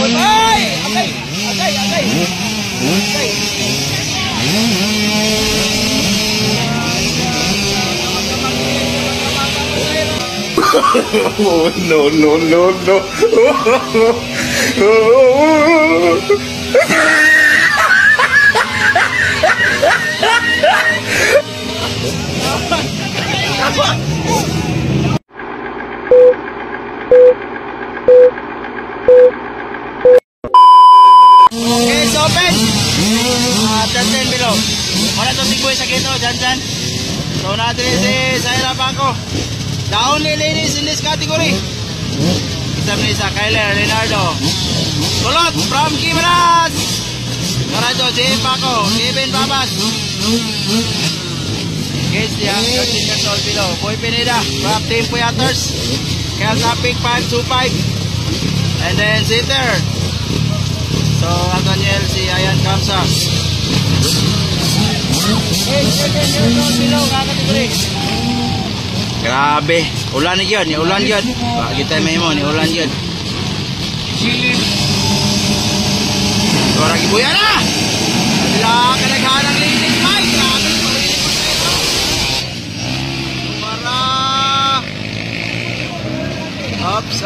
Ay! Agay! Agay! Agay! Agay! Oh, no, no, no, no. Okay, it's open. 10 below. Wala to si Boy sa gito, dyan. So natin si Zaira Paco. The only ladies in this category. Isa, Kyler, Leonardo. Kulot from Kimaras. Narado, J. Paco, Kevin Babas. Gates dia, 13 years old below. Boy Pineda from Team Puyaters. Kel Topic 525. And then Zitter. So, Nathaniel, si Ayan Kamsa. 8 years old below, kakategory. Grabe, ulan yun, ulan yun. Kita may mo, ulan yun. Orang ibu ya na! Wala ka naghanang linis, Mike. Grabe, parinig mo sa ito. Para... Ops.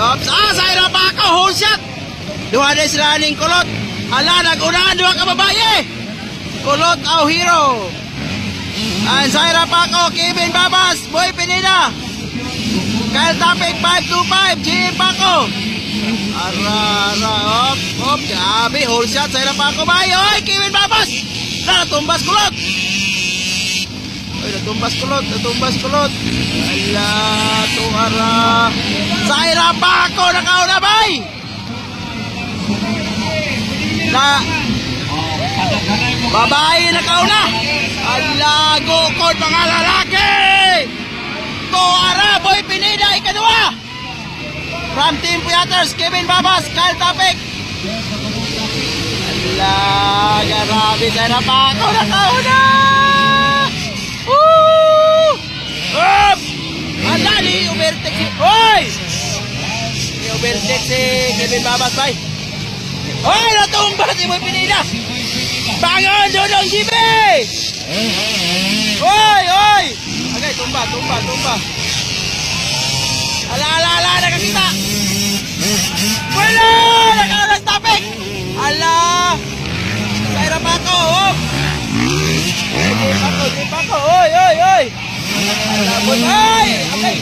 Zaira Paco, whole shot. Duha na sila ning kulot. Ala, nag-unahan, duha ka babae. Kulot au hero. And Zaira Paco, Kevin Babas, Boy Pineda. Kyle Topic 525, J. Paco. Ara, op, grabe, whole shot, Zaira Paco, bay, oy, Kevin Babas. Natumbas kulot. Oy, natumbas kulot. Ala, tuara. Zaira Paco, nakauna, bay. Babae, nakauna. Ala, gukod, mga lalaki. Tuara, Boy Pineda, ikadua. From Team Puyaters, Kevin Babas, Kyle Topic. Ala, grabe, Zaira Paco, nakauna. Up! Ala, ni overtake si... Oy! Ni overtake si Kevin Babas, bay. Oy, natumba si Boy Pineda. Bangon, Dodong GB! Oy! Okay, tumba. Ala, nakakita! Wala! Nakaulas Topic! Ala! Zaira Paco, oh! J. Paco, oy! Ala, boy! Okay!